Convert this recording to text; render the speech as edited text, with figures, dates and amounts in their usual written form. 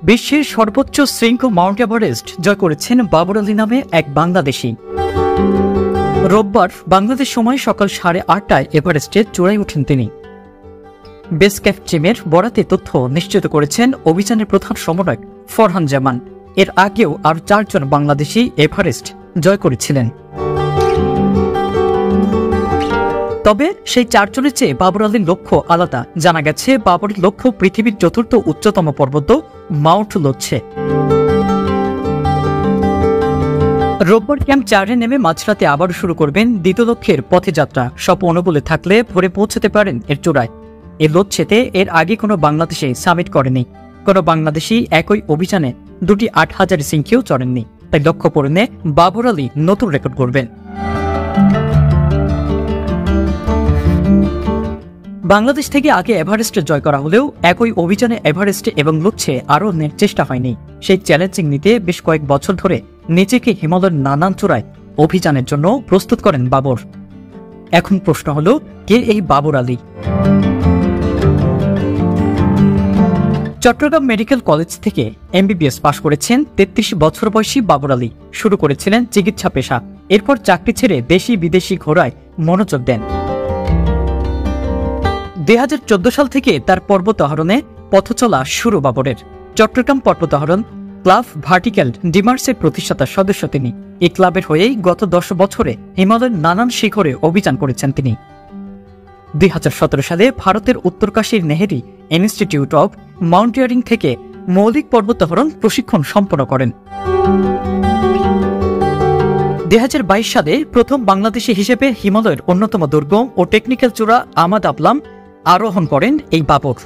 বিশ্বের সর্বোচ্চ শৃঙ্গ মাউন্ট এভারেস্ট জয় করেছেন বাবর আলী নামে এক বাংলাদেশি। রোববার বাংলাদেশ সময় সকাল 8:30টায় এভারেস্টের চূড়ায় ওঠেন তিনি। বেস ক্যাম্প টিমের বরাতে তথ্য নিশ্চিত করেছেন অভিযানের প্রধান সমন্বয়ক ফরহান জামান। এর আগেও আর 4 জন বাংলাদেশি এভারেস্ট জয় করেছিলেন। তবে সেই 4 জনের চেয়ে বাবর আলীর লক্ষ্য আলাদা। জানা গেছে বাবরের লক্ষ্য পৃথিবীর 4র্থ উচ্চতম পর্বত মাউন্ট লোচ্ছে। রোববার ক্যাম্প 4-এ নেমে মাঝরাতে আবারও শুরু করবেন দ্বিতীয় লক্ষ্যের পথে যাত্রা। সব অনুকূলে থাকলে ভোরে পৌঁছতে পারেন এর চূড়ায়। এই লোচ্ছেতে এর আগে কোনো বাংলাদেশে সামিট করেনি। কোনো বাংলাদেশি একই অভিযানে 2টি 8000 সিংকেও চড়েননি। তাই লক্ষ্য পূরণে বাবর আলী নতুন রেকর্ড করবেন। বাংলাদেশ থেকে আগে এভারেস্টে জয় করা হলেও একই অভিযানে এভারেস্টে এবং লুচ্ছে আরও চেষ্টা হয়নি। সেই চ্যালেঞ্জিং নিতে বেশ কয়েক বছর ধরে নিজেকে হিমালয়ের নানান চূড়ায় অভিযানের জন্য প্রস্তুত করেন বাবর। এখন প্রশ্ন হলো, কে এই বাবর আলী? চট্টগ্রাম মেডিকেল কলেজ থেকে MBBS পাশ করেছেন 33 বছর বয়সী বাবর আলী। শুরু করেছিলেন চিকিৎসা পেশা। এরপর চাকরি ছেড়ে দেশি বিদেশি ঘোরায় মনোযোগ দেন। 2014 সাল থেকে তার পর্বত আরোহণে পথ চলা শুরু বাবরের। চট্টগ্রাম পর্বতারোহণ ক্লাব ভার্টিক্যাল ডিমার্সের প্রতিষ্ঠাতা সদস্য তিনি। এই ক্লাবের হয়েই গত 10 বছরে হিমালয়ের নানান শিখরে অভিযান করেছেন তিনি। 2017 সালে ভারতের উত্তরকাশীর নেহেরি ইনস্টিটিউট অব মাউন্টেনিয়ারিং থেকে মৌলিক পর্বতারোহণ প্রশিক্ষণ সম্পন্ন করেন। 2022 সালে প্রথম বাংলাদেশি হিসেবে হিমালয়ের অন্যতম দুর্গম ও টেকনিক্যাল চূড়া আমাদ আবলাম আরোহণ করেন এই বাবর।